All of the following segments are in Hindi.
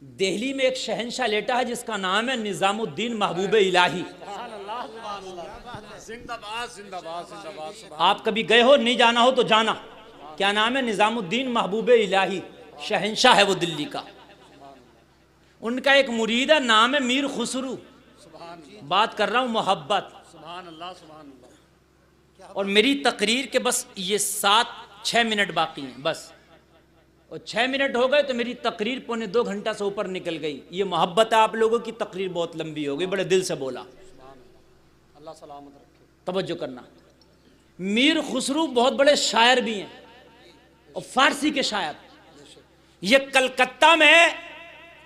दिल्ली में एक शहंशाह लेटा है जिसका नाम है निजामुद्दीन महबूब इलाही। आप कभी गए हो, नहीं जाना हो तो जाना। क्या नाम है? निजामुद्दीन महबूब इलाही, शहंशाह है वो दिल्ली का। उनका एक मुरीद है, नाम है मीर खुसरू। बात कर रहा हूं मोहब्बत। और मेरी तकरीर के बस ये 7-6 मिनट बाकी हैं बस, और 6 मिनट हो गए तो मेरी तकरीर पौने 2 घंटा से ऊपर निकल गई। ये मोहब्बत है आप लोगों की, तकरीर बहुत लंबी हो गई, बड़े दिल से बोला। अल्लाह सलामत रखे, तवज्जो करना। मीर खुसरू बहुत बड़े शायर भी हैं और फारसी के शायर। ये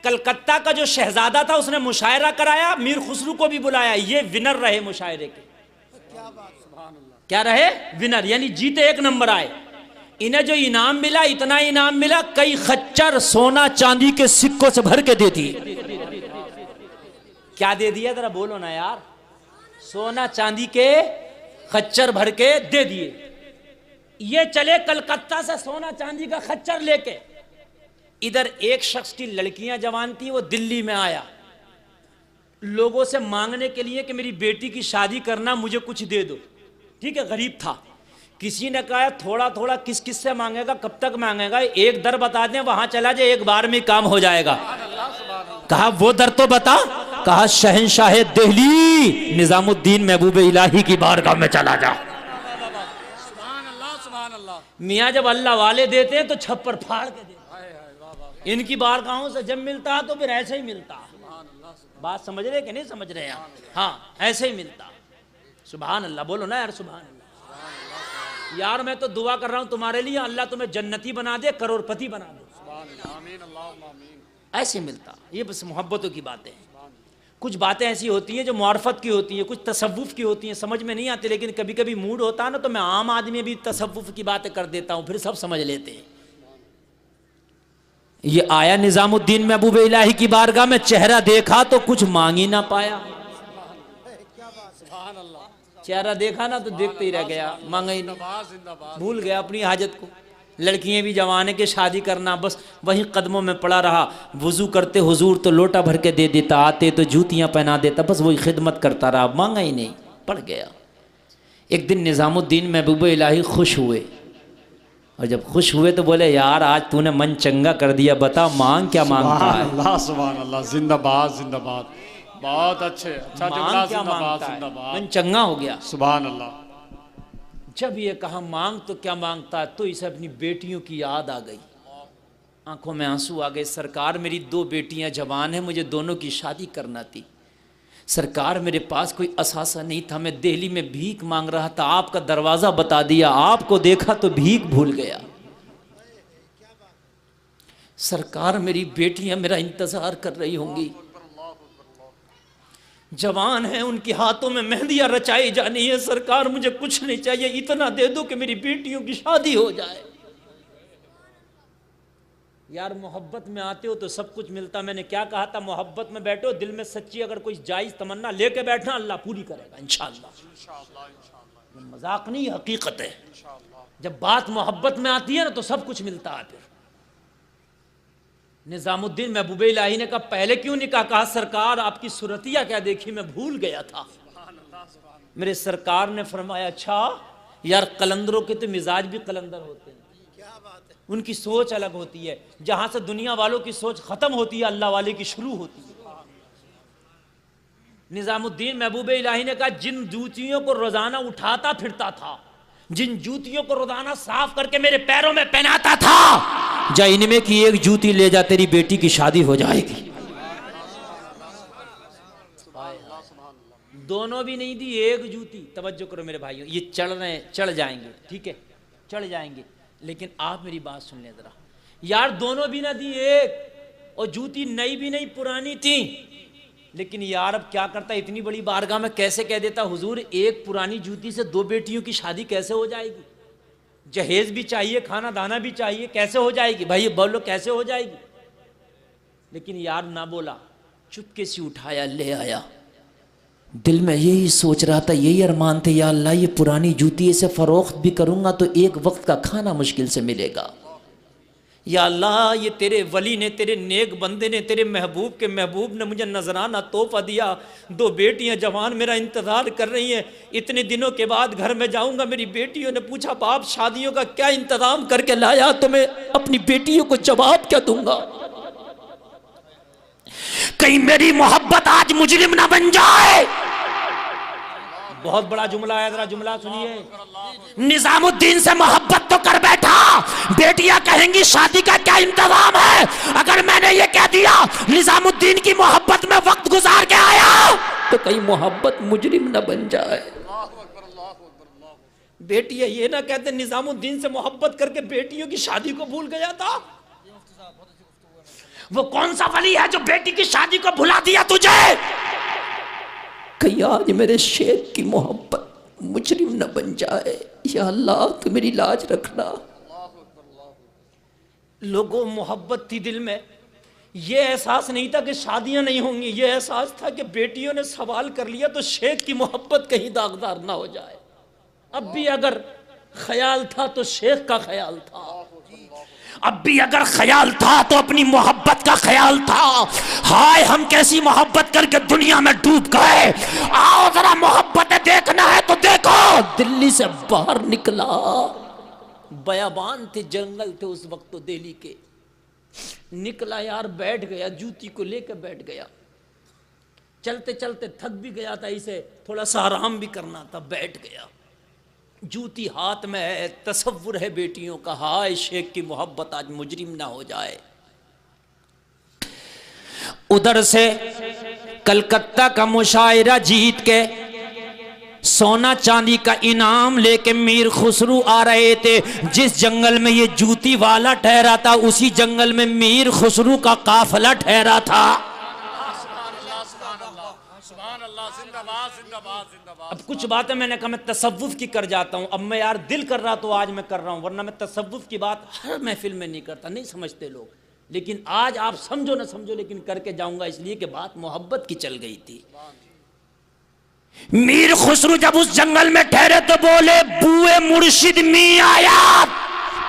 कलकत्ता का जो शहजादा था उसने मुशायरा कराया, मीर खुसरू को भी बुलाया। ये विनर रहे मुशायरे के। क्या रहे? विनर, यानी जीते, 1 नंबर आए। इन्हें जो इनाम मिला, इतना इनाम मिला, कई खच्चर सोना चांदी के सिक्कों से भर के दे दिए। क्या दे दिया जरा बोलो ना यार? सोना चांदी के खच्चर भर के दे दिए। ये चले कलकत्ता से सोना चांदी का खच्चर लेके। इधर एक शख्स की लड़कियां जवान थी, वो दिल्ली में आया लोगों से मांगने के लिए कि मेरी बेटी की शादी करना, मुझे कुछ दे दो। ठीक है, गरीब था। किसी ने कहा थोड़ा थोड़ा किस किस से मांगेगा, कब तक मांगेगा? एक दर बता दें, वहां चला जाए, एक बार में काम हो जाएगा। कहा वो दर तो बता। कहा शहंशाह दिल्ली निजामुद्दीन महबूब इलाही की बारगाह में चला जा। मियाँ जब अल्लाह वाले देते हैं तो छप्पर फाड़ के देते। इनकी बारगाहों से जब मिलता तो फिर ऐसे ही मिलता। बात समझ रहे कि नहीं समझ रहे हैं? हाँ, ऐसे ही मिलता। सुभान अल्लाह, बोलो ना यार सुभान अल्लाह। यार मैं तो दुआ कर रहा हूं तुम्हारे लिए, अल्लाह तुम्हें जन्नती बना दे, करोड़पति बना दे। ऐसे मिलता। ये बस मोहब्बतों की बातें हैं। कुछ बातें ऐसी होती हैं जो मार्फत की होती हैं, कुछ तसव्वुफ की होती हैं, समझ में नहीं आती, लेकिन कभी कभी मूड होता है ना तो मैं आम आदमी भी तसव्वुफ की बातें कर देता हूं, फिर सब समझ लेते हैं। ये आया निजामुद्दीन महबूब इलाही की बारगाह में, चेहरा देखा तो कुछ मांग ही ना पाया। चेहरा देखा ना तो देखते ही रह गया, मांगा ही नहीं, भूल गया अपनी हाजत को। लड़कियां भी जवान है कि शादी करना, बस वहीं कदमों में पड़ा रहा। वुजू करते हुजूर तो लोटा भर के दे देता, आते तो जूतियां पहना देता, बस वही खिदमत करता रहा, मांगा ही नहीं, पड़ गया। एक दिन निजामुद्दीन महबूब इलाही खुश हुए, और जब खुश हुए तो बोले यार आज तूने मन चंगा कर दिया, बता मांग क्या मांगता है? अल्लाह सुभान अल्लाह, जिंदाबाद जिंदाबाद, बहुत अच्छे, अच्छा जुमला, जिंदाबाद जिंदाबाद, मन चंगा हो गया। सुभान अल्लाह। जब ये कहा मांग तो क्या मांगता है, तो इसे अपनी बेटियों की याद आ गई, आंखों में आंसू आ गए। सरकार मेरी 2 बेटियां जवान हैं, मुझे दोनों की शादी करना थी। सरकार मेरे पास कोई असासा नहीं था, मैं दिल्ली में भीख मांग रहा था, आपका दरवाज़ा बता दिया, आपको देखा तो भीख भूल गया। सरकार मेरी बेटियां मेरा इंतज़ार कर रही होंगी, जवान है, उनके हाथों में मेहंदियां रचाई जानी है। सरकार मुझे कुछ नहीं चाहिए, इतना दे दो कि मेरी बेटियों की शादी हो जाए। यार मोहब्बत में आते हो तो सब कुछ मिलता। मैंने क्या कहा था? मोहब्बत में बैठो, दिल में सच्ची अगर कोई जायज तमन्ना लेके बैठना, अल्लाह पूरी करेगा इंशाअल्लाह। मजाक नहीं, हकीकत है। जब बात मोहब्बत में आती है ना तो सब कुछ मिलता है। फिर निजामुद्दीन महबूब इलाही ने कहा पहले क्यों निकाह? कहा सरकार आपकी सूरतिया क्या देखी, मैं भूल गया था। मेरे सरकार ने फरमाया अच्छा यार, कलंदरों के तो मिजाज भी कलंदर होते हैं, उनकी सोच अलग होती है। जहां से दुनिया वालों की सोच खत्म होती है, अल्लाह वाले की शुरू होती है। निजामुद्दीन महबूब इलाही ने कहा जिन जूतियों को रोजाना उठाता फिरता था, जिन जूतियों को रोजाना साफ करके मेरे पैरों में पहनाता था, जा इनमें की एक जूती ले जा, तेरी बेटी की शादी हो जाएगी। दोनों भी नहीं दी, एक जूती। तवज्जो करो मेरे भाइयों, ये चढ़ रहे हैं, चढ़ जाएंगे, ठीक है, चढ़ जाएंगे, लेकिन आप मेरी बात सुन लें जरा। यार दोनों भी ना दी, एक, और जूती नई भी नहीं पुरानी थी। लेकिन यार अब क्या करता, इतनी बड़ी बारगाह में कैसे कह देता हुजूर एक पुरानी जूती से 2 बेटियों की शादी कैसे हो जाएगी? जहेज भी चाहिए, खाना दाना भी चाहिए, कैसे हो जाएगी भाई? बोलो कैसे हो जाएगी? लेकिन यार ना बोला, चुपके से उठाया, ले आया। दिल में यही सोच रहा था, यही अरमान थे, या अल्लाह ये पुरानी जूती से फरोख्त भी करूंगा तो एक वक्त का खाना मुश्किल से मिलेगा। या अल्लाह ये तेरे वली ने, तेरे नेक बंदे ने, तेरे महबूब के महबूब ने मुझे नजराना तोहफा दिया। 2 बेटियां जवान मेरा इंतज़ार कर रही हैं। इतने दिनों के बाद घर में जाऊंगा। मेरी बेटियों ने पूछा बाप शादियों का क्या इंतजाम करके लाया, तो मैं अपनी बेटियों को जवाब क्या दूंगा? कहीं मेरी मोहब्बत आज मुजरिम ना बन जाए। बहुत बड़ा जुमला है, जरा जुमला सुनिए। निजामुद्दीन से मोहब्बत तो कर बैठा, बेटियां कहेंगी शादी का क्या इंतजाम है। अगर मैंने ये कह दिया निजामुद्दीन की मोहब्बत में वक्त गुजार के आया, तो कहीं मोहब्बत मुजरिम न बन जाए। बेटियां ये ना कहते निजामुद्दीन से मोहब्बत करके बेटियों की शादी को भूल गया था। वो कौन सा वली है जो बेटी की शादी को भुला दिया तुझे? कहीं आज मेरे शेख की मोहब्बत मुजरिम न बन जाए। या अल्लाह तू मेरी लाज रखना। लोगों मोहब्बत थी दिल में, ये एहसास नहीं था कि शादियां नहीं होंगी। ये एहसास था कि बेटियों ने सवाल कर लिया तो शेख की मोहब्बत कहीं दागदार ना हो जाए। अब भी अगर ख्याल था तो शेख का ख्याल था, अब भी अगर ख्याल था तो अपनी मोहब्बत का ख्याल था। हाय हम कैसी मोहब्बत करके दुनिया में डूब गए। आओ जरा मोहब्बतें देखना है तो देखो। दिल्ली से बाहर निकला, बयाबान थे, जंगल थे उस वक्त तो दिल्ली के। निकला यार, बैठ गया, जूती को लेकर बैठ गया। चलते चलते थक भी गया था, इसे थोड़ा सा आराम भी करना था, बैठ गया। जूती हाथ में है, तसव्वुर है बेटियों का। हाय शेख की मोहब्बत आज मुजरिम ना हो जाए। उधर से कलकत्ता का मुशायरा जीत के सोना चांदी का इनाम लेके मीर खुसरू आ रहे थे। जिस जंगल में ये जूती वाला ठहरा था, उसी जंगल में मीर खुसरू का काफिला ठहरा था। अब कुछ बातें मैंने कहा मैं तसव्वुफ की कर जाता हूं। अब मैं यार दिल कर रहा तो आज मैं कर रहा हूं, वरना मैं तसव्वुफ की बात हर महफिल में नहीं करता, नहीं समझते लोग। लेकिन आज आप समझो ना समझो, लेकिन करके जाऊंगा, इसलिए कि बात मोहब्बत की चल गई थी। मीर खुसरू जब उस जंगल में ठहरे तो बोले बुए मुर्शिद मी आया।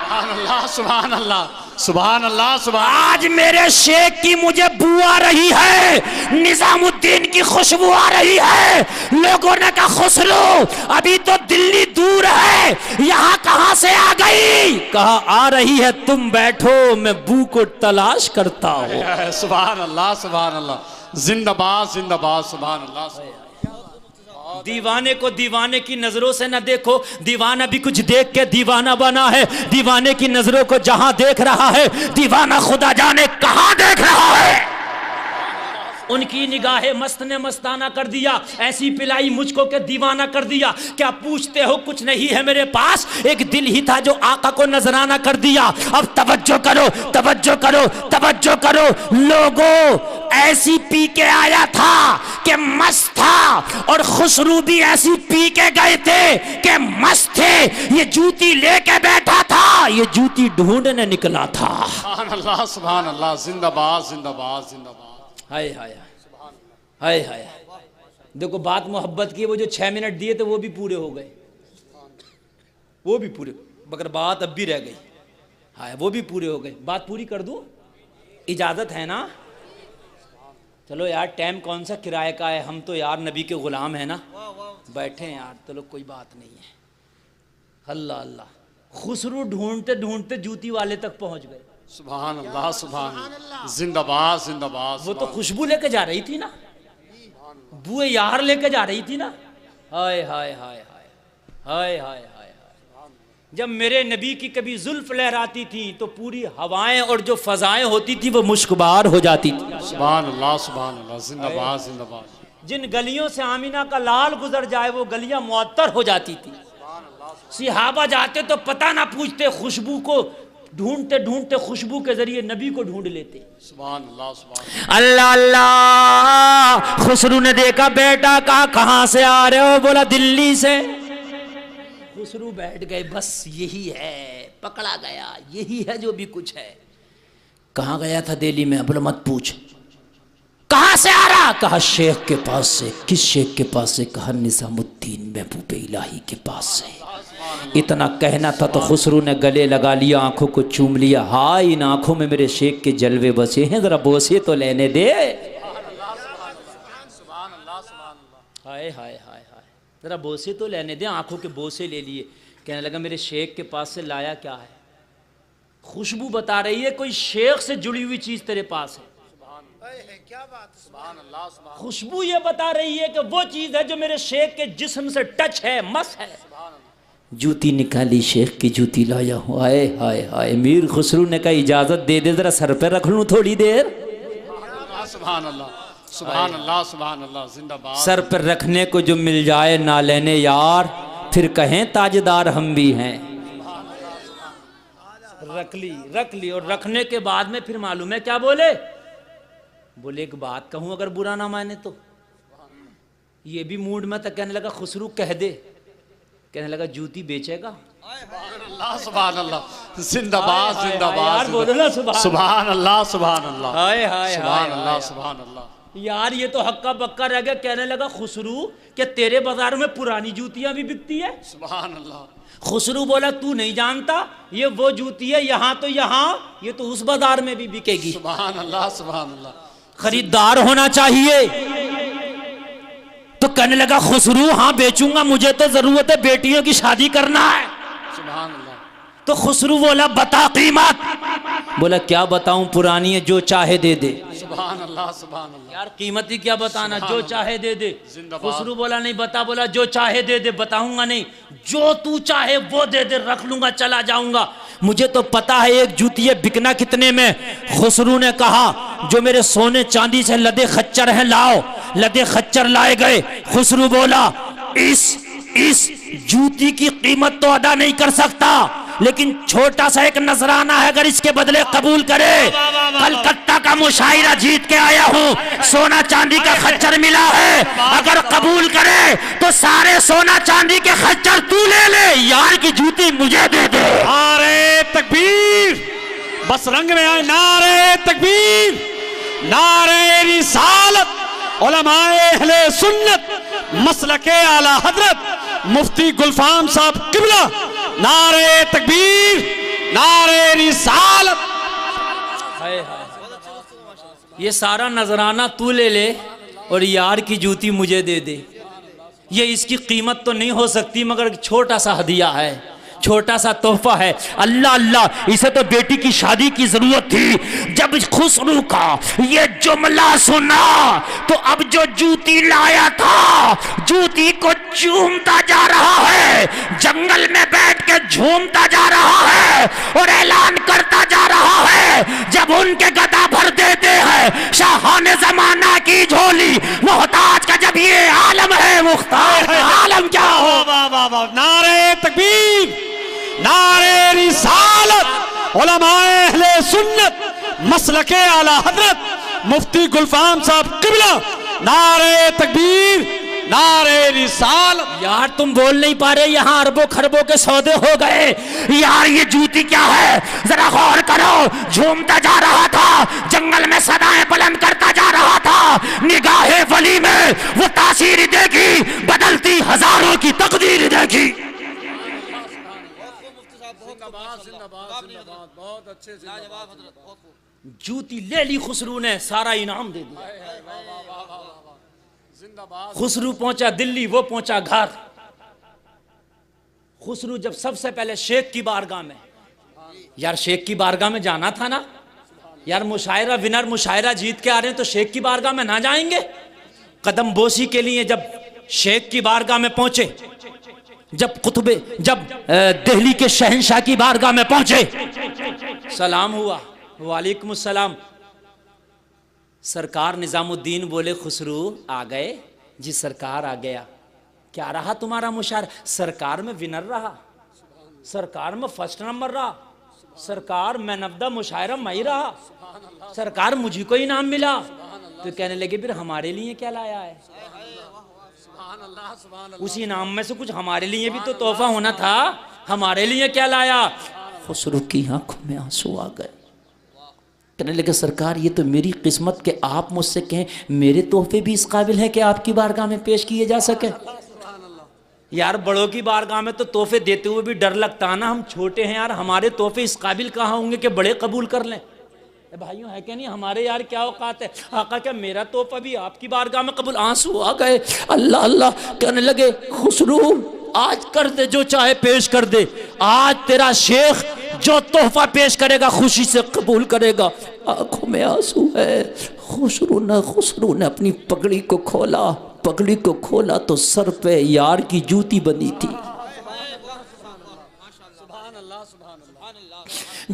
सुभान अल्लाह, सुभान अल्लाह, सुभान अल्लाह, सुभान। आज मेरे शेख की मुझे बू आ रही है, निजामुद्दीन की खुशबू आ रही है। लोगों ने कहा खुसरो अभी तो दिल्ली दूर है, यहाँ कहाँ से आ गई? कहा आ रही है, तुम बैठो, मैं बू को तलाश करता हूँ। सुभान अल्लाह, सुभान अल्लाह, जिंदाबाद जिंदाबाद, सुभान अल्लाह। दीवाने को दीवाने की नजरों से न देखो, दीवाना भी कुछ देख के दीवाना बना है। दीवाने की नजरों को जहां देख रहा है, दीवाना खुदा जाने कहां देख रहा है। उनकी निगाहें मस्त ने मस्ताना कर दिया, ऐसी पिलाई मुझको के दीवाना कर दिया। क्या पूछते हो, कुछ नहीं है मेरे पास, एक दिल ही था जो आका को नजराना कर दिया। अब तवज्जो करो, तवज्जो करो, तवज्जो करो। लोगों ऐसी पी के आया था कि मस्त था, और खुसरू भी ऐसी पी के गए थे कि मस्त थे। ये जूती लेके बैठा था, ये जूती ढूंढने निकला था। सुभान अल्लाह, सुभान अल्लाह, जिंदाबाद जिंदाबाद जिंदाबाद। हाय हाय हाय हाय। देखो बात मोहब्बत की, वो जो 6 मिनट दिए थे वो भी पूरे हो गए, वो भी पूरे, मगर बात अब भी रह गई। हाय वो भी पूरे हो गए। बात पूरी कर दूं, इजाजत है ना? चलो यार, टाइम कौन सा किराए का है, हम तो यार नबी के गुलाम है ना। बैठे हैं यार, चलो कोई बात नहीं है। अल्लाह अल्लाह। खुसरू ढूंढते ढूंढते जूती वाले तक पहुंच गए। सुभान अल्लाह, सुभान, जिंदाबाद जिंदाबाद। वो तो खुशबू लेके जा रही थी ना, बुए यार लेके जा रही थी ना। हाय हाय हाय हाय हाय हाय हाय। जब मेरे नबी की कभी जुल्फ लहराती थी तो पूरी हवाएं और जो फजाएं होती थी वो मुश्कबार हो जाती थी। सुभान अल्लाह, सुभान अल्लाह, जिंदाबाद जिंदाबाद। जिन गलियों से आमीना का लाल गुजर जाए वो गलियां मुअत्तर हो जाती थी। सिहाबा जाते तो पता ना पूछते, खुशबू को ढूंढते ढूंढते खुशबू के जरिए नबी को ढूंढ लेते। सुभान अल्लाह, सुभान अल्लाह अल्लाह। खुसरू ने देखा, बेटा कहाँ से आ रहे हो? बोला दिल्ली से। खुसरू बैठ गए, बस यही है, पकड़ा गया, यही है जो भी कुछ है। कहाँ गया था दिल्ली में? बोला मत पूछ। कहाँ से आ रहा? कहा शेख के पास से। किस शेख के पास से? कहा निजामुद्दीन महबूब इलाही के पास से। इतना कहना था तो खुसरू ने गले लगा लिया, आंखों को चूम लिया। हाय इन आंखों में मेरे शेख के जलवे बसे हैं, जरा बोसे तो लेने दे। हाय हाय हाय हाय, जरा बोसे तो लेने दे। आंखों के बोसे ले लिए। कहने लगा मेरे शेख के पास से लाया क्या है? खुशबू बता रही है कोई शेख से जुड़ी हुई चीज तेरे पास है। क्या बात। खुशबू ये बता रही है कि वो चीज है जो मेरे शेख के जिस्म से टच है, मस है। जूती निकाली, शेख की जूती लाया हूँ। हाय हाय हाय, मीर खुसरू ने कहा इजाजत दे दे, जरा सर पे रख लूं थोड़ी देर। सुभान अल्लाह सुभान अल्लाह सुभान अल्लाह, जिंदाबाद। सर पर रखने को जो मिल जाए ना लेने यार, फिर कहें ताजदार हम भी हैं। रख ली और रखने के बाद में फिर मालूम है क्या बोले? बोले एक बात कहूं अगर बुरा ना माने तो। ये भी मूड में तो कहने लगा खुसरू कह दे। कहने लगा जूती बेचेगा? सुभान अल्लाह, जिंदाबाद जिंदाबाद यार बोलो ना सुभान अल्लाह सुभान अल्लाह। हाय हाय सुभान अल्लाह सुभान अल्लाह। यार ये तो हक्का बक्का रह गया। कहने लगा खुसरू कि तेरे बाजार में पुरानी जूतियां भी बिकती है? सुभान अल्लाह। खुसरू बोला तू नहीं जानता, ये वो जूती है, यहाँ तो यहाँ, ये तो उस बाजार में भी बिकेगी। सुभान अल्लाह सुभान अल्लाह। खरीदार होना चाहिए। तो कहने लगा खुसरू हाँ बेचूंगा, मुझे तो जरूरत है, बेटियों की शादी करना है। सुभान अल्लाह। तो खुसरू बोला बता कीमत। बोला क्या बताऊं, पुरानी है, जो चाहे दे दे। सुभान अल्लाह सुभान अल्लाह। यार कीमत ही क्या बताना, जो चाहे दे दे। जिंदाबाद। खुसरू बोला नहीं बता। बोला जो चाहे दे दे, बताऊंगा नहीं, जो तू चाहे वो दे दे, रख लूंगा चला जाऊंगा। मुझे तो पता है एक जूती है, बिकना कितने में? खुसरू ने कहा जो मेरे सोने चांदी से लदे खच्चर हैं लाओ। लदे खच्चर लाए गए। खुसरू बोला इस जूती की कीमत तो अदा नहीं कर सकता, लेकिन छोटा सा एक नजराना है, अगर इसके बदले कबूल करे। कलकत्ता का मुशायरा जीत के आया हूँ, सोना चांदी का खच्चर मिला है, अगर कबूल करे तो सारे सोना चांदी के खच्चर तू ले ले, यार की जूती मुझे दे दे। नारे तकबीर, बस रंग में आए। नारे तकबीर, नारे रिसालत, उलमाए अहले सुन्नत, मसलके आला हजरत मुफ्ती गुलफाम साहब किबला। नारे तकबीर, नारे रिसालत। ये सारा नजराना तू ले ले और यार की जूती मुझे दे दे। ये इसकी कीमत तो नहीं हो सकती, मगर छोटा सा हदिया है, छोटा सा तोहफा है। अल्लाह अल्लाह, इसे तो बेटी की शादी की जरूरत थी। जब खुसरू का ये जुमला सुना तो अब जो जूती लाया था, जूती को चूमता जा रहा है, जंगल में बैठ के झूमता जा रहा है और ऐलान करता जा रहा है। जब उनके गदा भर देते हैं शाहाने जमाना की झोली, मोहताज का जब ये आलम है, मुख्तार का आलम क्या हो। नारे तकबीर, नारे रिसालत, उलमाए अहले सुन्नत, मसलके आला हजरत मुफ्ती गुलफाम साहब किबला। नारे तकबीर, नारे रिसालत। यार तुम बोल नहीं पा रहे, यहाँ अरबों खरबों के सौदे हो गए। यार ये जूती क्या है, जरा गौर करो। झूमता जा रहा था, जंगल में सदाएं बुलंद करता जा रहा था। निगाहे वली में वो तासीर देखी, बदलती हजारों की तकदीर देखी। बहुत अच्छे से जूती ले ली खुसरू ने, सारा इनाम दे दिया। खुसरू पहुंचा दिल्ली, वो पहुंचा घर। खुसरू जब सबसे पहले शेख की बारगाह में, यार शेख की बारगाह में जाना था ना यार, मुशायरा विनर मुशायरा जीत के आ रहे हैं तो शेख की बारगाह में ना जाएंगे? कदम बोसी के लिए जब शेख की बारगाह में पहुंचे, जब दिल्ली के शहंशाह की बारगाह में पहुंचे, सलाम हुआ। वालेकुम सलाम। सरकार निजामुद्दीन बोले खुसरू आ गए? जी सरकार आ गया। क्या रहा तुम्हारा मुशायरा? सरकार में विनर रहा, सरकार में फर्स्ट नंबर रहा, सरकार मैन ऑफ द मुशायरा मैं ही रहा, सरकार मुझे को इनाम मिला। तो कहने लगे फिर हमारे लिए क्या लाया है? उसी इनाम में से कुछ हमारे लिए भी तो तोहफा होना था, हमारे लिए क्या लाया? खुसरू की आंखों में आंसू आ गए। कहने लगे सरकार ये तो मेरी किस्मत के आप मुझसे कहें, मेरे तोहफे भी इस काबिल हैं कि आपकी बारगाह में पेश किए जा सके। यार बड़ों की बारगाह में तो तोहफे देते हुए भी डर लगता है ना, हम छोटे हैं यार, हमारे तोहफे इस काबिल कहाँ होंगे कि बड़े कबूल कर लें। भाइयों है क्या नहीं, हमारे यार क्या औकात है। आका क्या मेरा तोहफा भी आपकी बारगाह में कबूल। आंसू आ गए, अल्लाह अल्लाह कहने लगे, खुसरू आज कर दे जो चाहे पेश कर दे, आज तेरा शेख जो तोहफा पेश करेगा खुशी से कबूल करेगा। आंखों में आंसू है। खुसरू ने अपनी पगड़ी को खोला, पगड़ी को खोला तो सर पे यार की जूती बनी थी।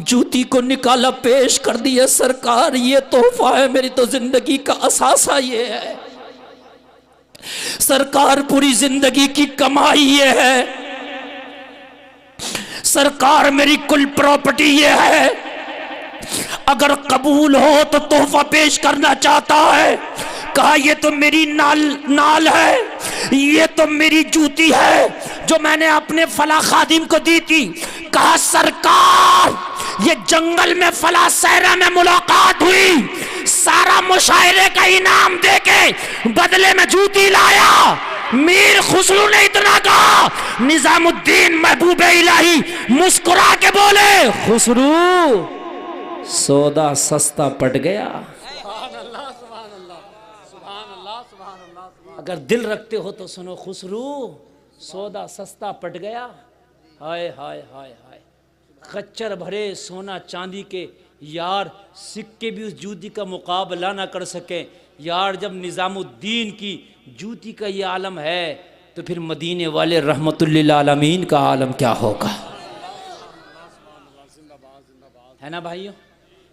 जूती को निकाला, पेश कर दिया, सरकार ये तोहफा है, मेरी तो जिंदगी का असासा ये है सरकार, पूरी जिंदगी की कमाई ये है सरकार, मेरी कुल प्रॉपर्टी ये है। अगर कबूल हो तो तोहफा पेश करना चाहता है। कहा ये तो मेरी नाल है, ये तो मेरी जूती है जो मैंने अपने फला खादिम को दी थी। कहा सरकार ये जंगल में फला सहरा में मुलाकात हुई, सारा मुशायरे का इनाम देके बदले में जूती लाया। मीर खुसरू ने इतना कहा, निजामुद्दीन महबूब इलाही मुस्कुरा के बोले, खुसरू सौदा सस्ता पट गया। अगर दिल रखते हो तो सुनो खुसरू, सौदा सस्ता पट गया। हाय हाय हाय हाय, खच्चर भरे सोना चांदी के यार, सिक्के भी उस जूती का मुकाबला ना कर सके यार। जब निजामुद्दीन की जूती का ये आलम है तो फिर मदीने वाले रहमतुल्लिल आलमीन का आलम क्या होगा, है ना भाइयों।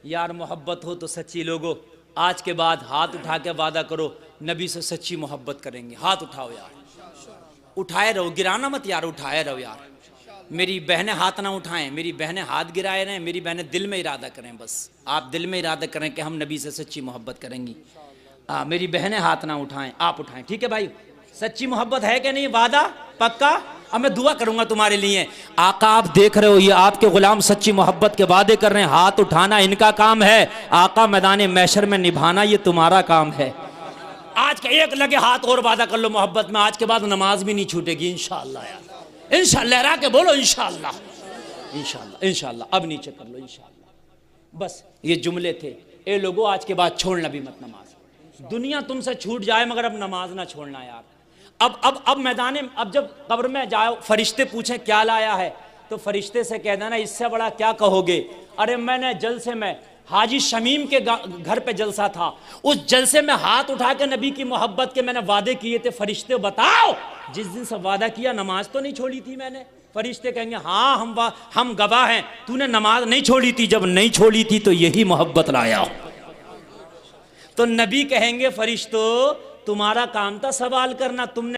यार मोहब्बत हो तो सच्ची लोगों, आज के बाद हाथ उठा के वादा करो नबी से सच्ची मोहब्बत करेंगे। हाथ उठाओ यार, उठाए रहो, गिराना मत यार, उठाए रहो यार। मेरी बहनें हाथ ना उठाएं, मेरी बहनें हाथ गिराए रहें, मेरी बहनें दिल में इरादा करें। बस आप दिल में इरादा करें कि हम नबी से सच्ची मोहब्बत करेंगी। मेरी बहनें हाथ ना उठाएं, आप उठाएं, ठीक है भाई। सच्ची मोहब्बत है कि नहीं, वादा पक्का। अब मैं दुआ करूंगा तुम्हारे लिए। आका आप देख रहे हो, ये आपके गुलाम सच्ची मोहब्बत के वादे कर रहे हैं। हाथ उठाना इनका काम है, आका मैदान महशर में निभाना ये तुम्हारा काम है। आज का एक लगे हाथ और वादा कर लो मोहब्बत में, आज के बाद नमाज भी नहीं छूटेगी इंशाअल्लाह यार। इंशाअल्लाह लहरा के बोलो इंशाअल्लाह, इंशाअल्लाह, इंशाअल्लाह। अब नीचे कर लो इंशाअल्लाह। बस ये जुमले थे। ए लोगों आज के बाद छोड़ना भी मत नमाज। दुनिया तुमसे छूट जाए मगर अब नमाज ना छोड़ना यार। अब मैदान, अब जब कब्र में जाओ फरिश्ते पूछें क्या लाया है तो फरिश्ते से कह देना इससे बड़ा क्या कहोगे। अरे मैंने जलसे में हाजी शमीम के घर पे जलसा था, उस जलसे में हाथ उठा के नबी की मोहब्बत के मैंने वादे किए थे। फरिश्ते बताओ जिस दिन से वादा किया नमाज तो नहीं छोड़ी थी मैंने। फरिश्ते कहेंगे हाँ हम गवाह हैं, तूने नमाज नहीं छोड़ी थी, जब नहीं छोड़ी थी तो यही मोहब्बत लाया। तो नबी कहेंगे फरिश्तों तुम्हारा काम था सवाल करना, तुमने